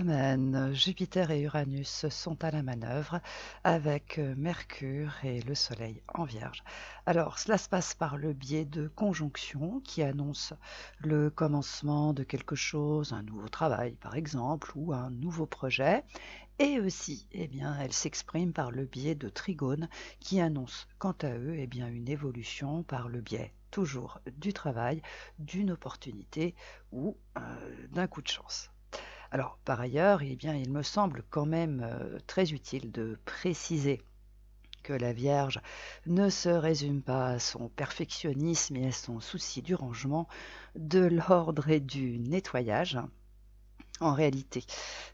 semaine, Jupiter et Uranus sont à la manœuvre avec Mercure et le Soleil en Vierge. Alors, cela se passe par le biais de conjonctions qui annoncent le commencement de quelque chose, un nouveau travail par exemple, ou un nouveau projet. Et aussi, elles s'expriment par le biais de trigones qui annoncent quant à eux une évolution par le biais toujours du travail, d'une opportunité ou d'un coup de chance. Alors, par ailleurs, il me semble quand même très utile de préciser que la Vierge ne se résume pas à son perfectionnisme et à son souci du rangement, de l'ordre et du nettoyage. En réalité,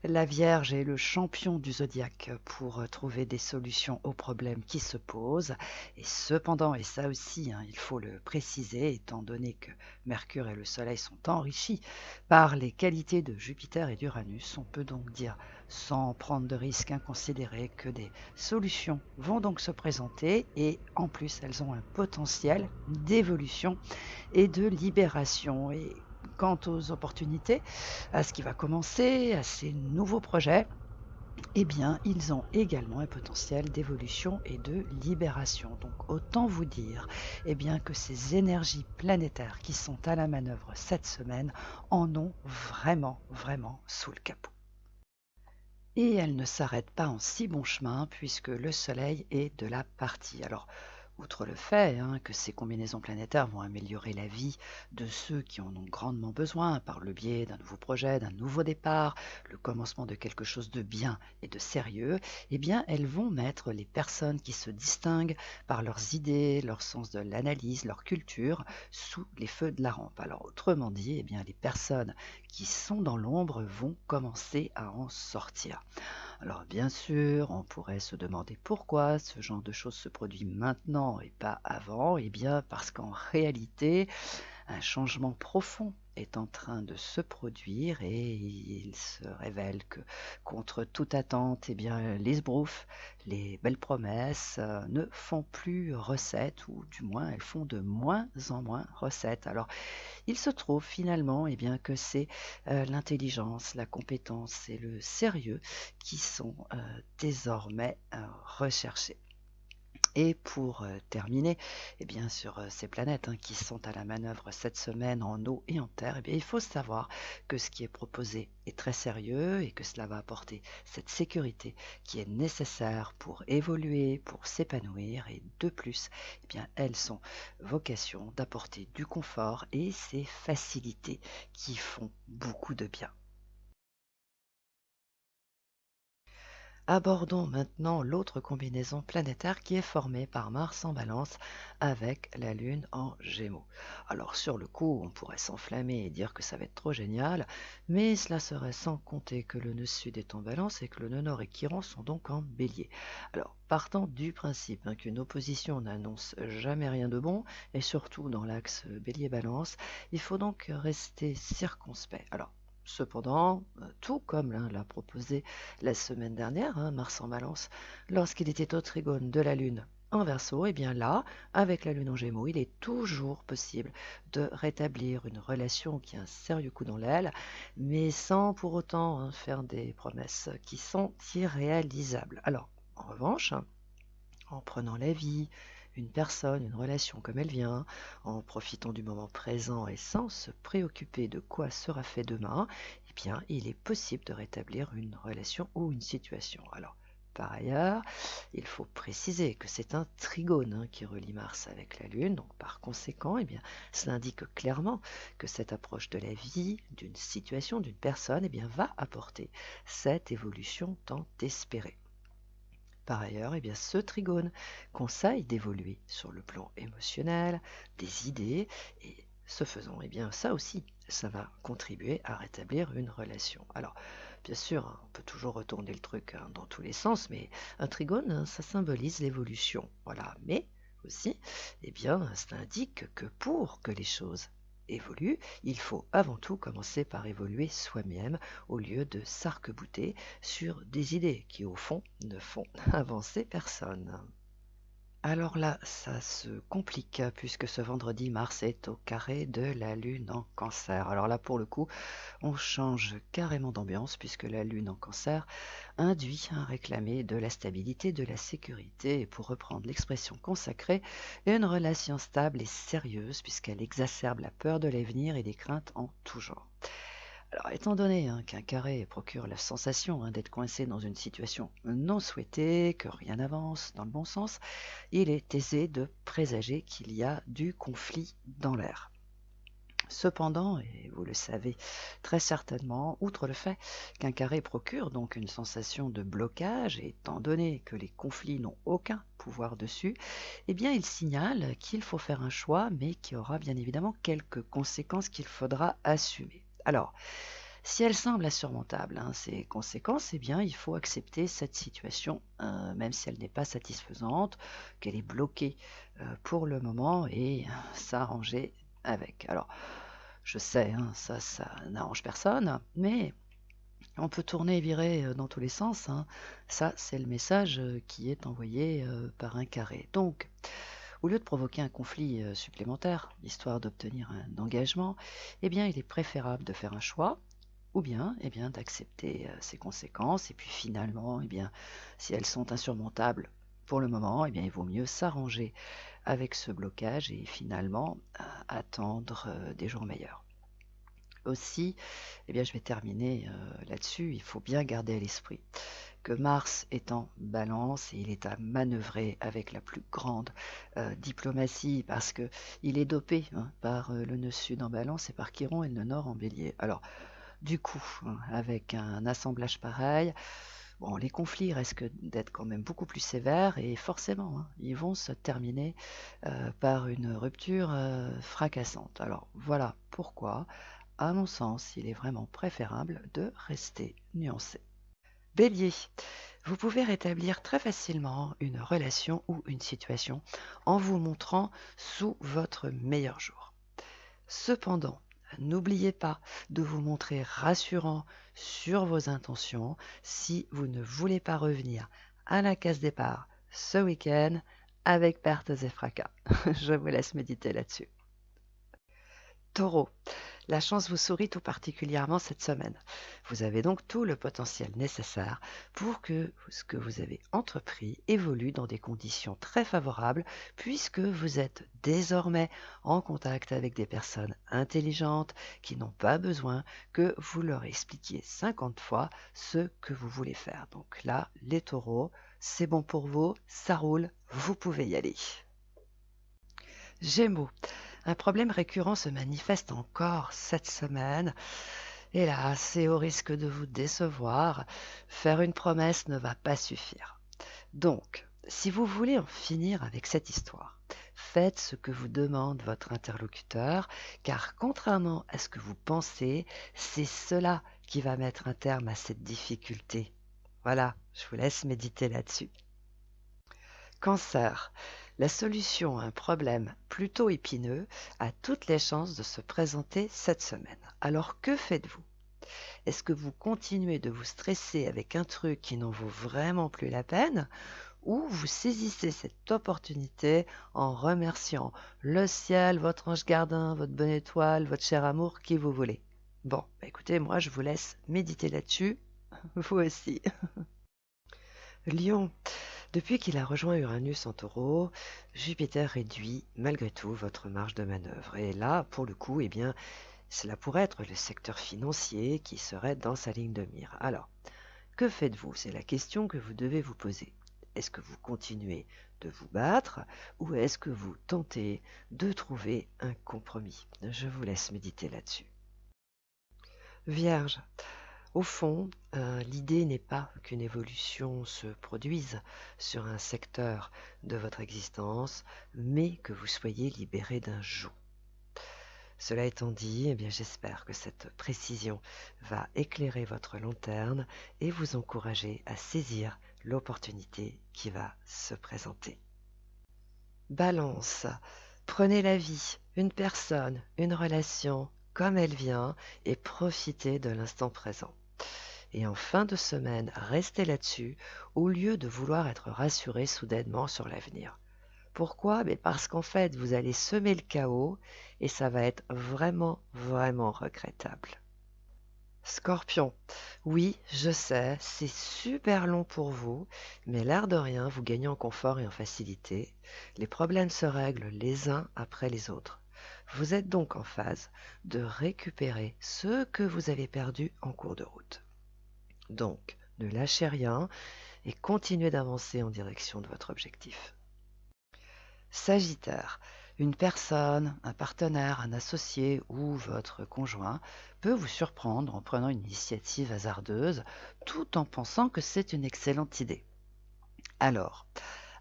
la Vierge est le champion du zodiaque pour trouver des solutions aux problèmes qui se posent. Et cependant, et ça aussi, il faut le préciser, étant donné que Mercure et le Soleil sont enrichis par les qualités de Jupiter et d'Uranus, on peut donc dire, sans prendre de risques inconsidérés, que des solutions vont donc se présenter et en plus, elles ont un potentiel d'évolution et de libération. Et quant aux opportunités, à ce qui va commencer, à ces nouveaux projets, ils ont également un potentiel d'évolution et de libération. Donc autant vous dire que ces énergies planétaires qui sont à la manœuvre cette semaine en ont vraiment, vraiment sous le capot. Et elles ne s'arrêtent pas en si bon chemin puisque le Soleil est de la partie. Alors, outre le fait que ces combinaisons planétaires vont améliorer la vie de ceux qui en ont grandement besoin par le biais d'un nouveau projet, d'un nouveau départ, le commencement de quelque chose de bien et de sérieux, elles vont mettre les personnes qui se distinguent par leurs idées, leur sens de l'analyse, leur culture, sous les feux de la rampe. Alors autrement dit, les personnes qui sont dans l'ombre vont commencer à en sortir. Alors bien sûr, on pourrait se demander pourquoi ce genre de choses se produit maintenant et pas avant. Eh bien parce qu'en réalité, un changement profond est en train de se produire et il se révèle que contre toute attente, les sbroufs, les belles promesses ne font plus recette ou du moins elles font de moins en moins recette. Alors il se trouve finalement que c'est l'intelligence, la compétence et le sérieux qui sont désormais recherchés. Et pour terminer, sur ces planètes qui sont à la manœuvre cette semaine en eau et en terre, il faut savoir que ce qui est proposé est très sérieux et que cela va apporter cette sécurité qui est nécessaire pour évoluer, pour s'épanouir. Et de plus, elles ont vocation d'apporter du confort et ces facilités qui font beaucoup de bien. Abordons maintenant l'autre combinaison planétaire qui est formée par Mars en Balance avec la Lune en Gémeaux. Alors sur le coup, on pourrait s'enflammer et dire que ça va être trop génial, mais cela serait sans compter que le nœud sud est en Balance et que le nœud nord et Chiron sont donc en Bélier. Alors partant du principe qu'une opposition n'annonce jamais rien de bon, et surtout dans l'axe Bélier-Balance, il faut donc rester circonspect. Alors cependant, tout comme l'a proposé la semaine dernière, Mars en Balance, lorsqu'il était au trigone de la Lune en Verseau, là, avec la Lune en Gémeaux, il est toujours possible de rétablir une relation qui a un sérieux coup dans l'aile, mais sans pour autant faire des promesses qui sont irréalisables. Alors, en revanche, en prenant la vie, une personne, une relation comme elle vient, en profitant du moment présent et sans se préoccuper de quoi sera fait demain, il est possible de rétablir une relation ou une situation. Alors, par ailleurs, il faut préciser que c'est un trigone qui relie Mars avec la Lune, donc par conséquent, cela indique clairement que cette approche de la vie, d'une situation, d'une personne, va apporter cette évolution tant espérée. Par ailleurs, ce trigone conseille d'évoluer sur le plan émotionnel, des idées, et ce faisant, ça aussi, ça va contribuer à rétablir une relation. Alors, bien sûr, on peut toujours retourner le truc dans tous les sens, mais un trigone, ça symbolise l'évolution. Voilà, mais aussi, ça indique que pour que les choses évoluent, il faut avant tout commencer par évoluer soi-même au lieu de s'arc-bouter sur des idées qui, au fond, ne font avancer personne. Alors là, ça se complique puisque ce vendredi, Mars est au carré de la Lune en Cancer. Alors là, pour le coup, on change carrément d'ambiance puisque la Lune en Cancer induit à réclamer de la stabilité, de la sécurité et pour reprendre l'expression consacrée, une relation stable et sérieuse puisqu'elle exacerbe la peur de l'avenir et des craintes en tout genre. Alors, étant donné qu'un carré procure la sensation d'être coincé dans une situation non souhaitée, que rien n'avance dans le bon sens, il est aisé de présager qu'il y a du conflit dans l'air. Cependant, et vous le savez très certainement, outre le fait qu'un carré procure donc une sensation de blocage, et étant donné que les conflits n'ont aucun pouvoir dessus, eh bien il signale qu'il faut faire un choix, mais qui aura bien évidemment quelques conséquences qu'il faudra assumer. Alors, si elles semblent insurmontables, ces conséquences, eh bien il faut accepter cette situation, même si elle n'est pas satisfaisante, qu'elle est bloquée pour le moment, et s'arranger avec. Alors, je sais, ça n'arrange personne, mais on peut tourner et virer dans tous les sens. Ça, c'est le message qui est envoyé par un carré. Donc, au lieu de provoquer un conflit supplémentaire, histoire d'obtenir un engagement, eh bien, il est préférable de faire un choix, ou bien, d'accepter ces conséquences. Et puis finalement, si elles sont insurmontables pour le moment, il vaut mieux s'arranger avec ce blocage et finalement attendre des jours meilleurs. Aussi, je vais terminer là-dessus. Il faut bien garder à l'esprit que Mars est en balance et il est à manœuvrer avec la plus grande diplomatie parce que il est dopé par le nœud sud en balance et par Chiron et le nœud nord en bélier. Alors, du coup, avec un assemblage pareil, bon, les conflits risquent d'être quand même beaucoup plus sévères et forcément, ils vont se terminer par une rupture fracassante. Alors voilà pourquoi, à mon sens, il est vraiment préférable de rester nuancé. Bélier, vous pouvez rétablir très facilement une relation ou une situation en vous montrant sous votre meilleur jour. Cependant, n'oubliez pas de vous montrer rassurant sur vos intentions si vous ne voulez pas revenir à la case départ ce week-end avec pertes et fracas. Je vous laisse méditer là-dessus. Taureau, la chance vous sourit tout particulièrement cette semaine. Vous avez donc tout le potentiel nécessaire pour que ce que vous avez entrepris évolue dans des conditions très favorables puisque vous êtes désormais en contact avec des personnes intelligentes qui n'ont pas besoin que vous leur expliquiez 50 fois ce que vous voulez faire. Donc là, les taureaux, c'est bon pour vous, ça roule, vous pouvez y aller. Gémeaux, un problème récurrent se manifeste encore cette semaine. Hélas, et au risque de vous décevoir, faire une promesse ne va pas suffire. Donc, si vous voulez en finir avec cette histoire, faites ce que vous demande votre interlocuteur, car contrairement à ce que vous pensez, c'est cela qui va mettre un terme à cette difficulté. Voilà, je vous laisse méditer là-dessus. Cancer, la solution à un problème plutôt épineux a toutes les chances de se présenter cette semaine. Alors que faites-vous? Est-ce que vous continuez de vous stresser avec un truc qui n'en vaut vraiment plus la peine ou vous saisissez cette opportunité en remerciant le ciel, votre ange gardien, votre bonne étoile, votre cher amour, qui vous voulez? Bon, écoutez, moi je vous laisse méditer là-dessus, vous aussi. Lion, depuis qu'il a rejoint Uranus en Taureau, Jupiter réduit malgré tout votre marge de manœuvre. Et là, pour le coup, cela pourrait être le secteur financier qui serait dans sa ligne de mire. Alors, que faites-vous? C'est la question que vous devez vous poser. Est-ce que vous continuez de vous battre ou est-ce que vous tentez de trouver un compromis? Je vous laisse méditer là-dessus. Vierge, au fond, l'idée n'est pas qu'une évolution se produise sur un secteur de votre existence, mais que vous soyez libéré d'un joug. Cela étant dit, j'espère que cette précision va éclairer votre lanterne et vous encourager à saisir l'opportunité qui va se présenter. Balance, prenez la vie, une personne, une relation comme elle vient et profitez de l'instant présent. Et en fin de semaine, restez là-dessus au lieu de vouloir être rassuré soudainement sur l'avenir. Pourquoi? Mais parce qu'en fait, vous allez semer le chaos et ça va être vraiment, vraiment regrettable. Scorpion, oui, je sais, c'est super long pour vous, mais l'air de rien, vous gagnez en confort et en facilité. Les problèmes se règlent les uns après les autres. Vous êtes donc en phase de récupérer ce que vous avez perdu en cours de route. Donc, ne lâchez rien et continuez d'avancer en direction de votre objectif. Sagittaire, une personne, un partenaire, un associé ou votre conjoint peut vous surprendre en prenant une initiative hasardeuse tout en pensant que c'est une excellente idée. Alors,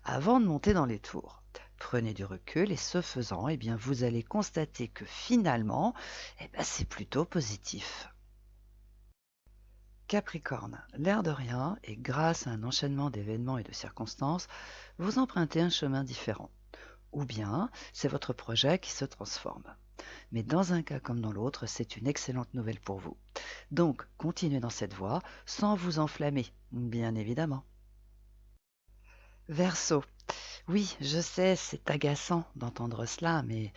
avant de monter dans les tours, prenez du recul et ce faisant, eh bien, vous allez constater que finalement, c'est plutôt positif. Capricorne, l'air de rien, et grâce à un enchaînement d'événements et de circonstances, vous empruntez un chemin différent. Ou bien c'est votre projet qui se transforme. Mais dans un cas comme dans l'autre, c'est une excellente nouvelle pour vous. Donc, continuez dans cette voie sans vous enflammer, bien évidemment. Verseau, oui, je sais, c'est agaçant d'entendre cela, mais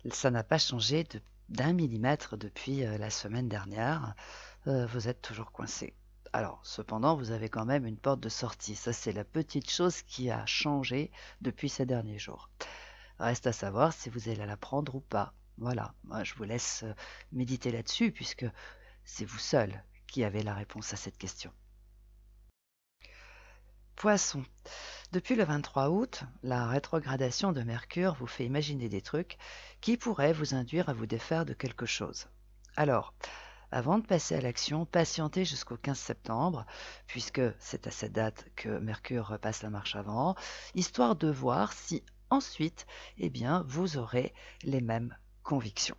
ça n'a pas changé d'1 millimètre depuis la semaine dernière. Vous êtes toujours coincé. Alors, cependant, vous avez quand même une porte de sortie. Ça, c'est la petite chose qui a changé depuis ces derniers jours. Reste à savoir si vous allez la prendre ou pas. Voilà, moi je vous laisse méditer là-dessus puisque c'est vous seul qui avez la réponse à cette question. Poisson, depuis le 23 août, la rétrogradation de Mercure vous fait imaginer des trucs qui pourraient vous induire à vous défaire de quelque chose. Alors, avant de passer à l'action, patientez jusqu'au 15 septembre, puisque c'est à cette date que Mercure repasse la marche avant, histoire de voir si ensuite, vous aurez les mêmes convictions.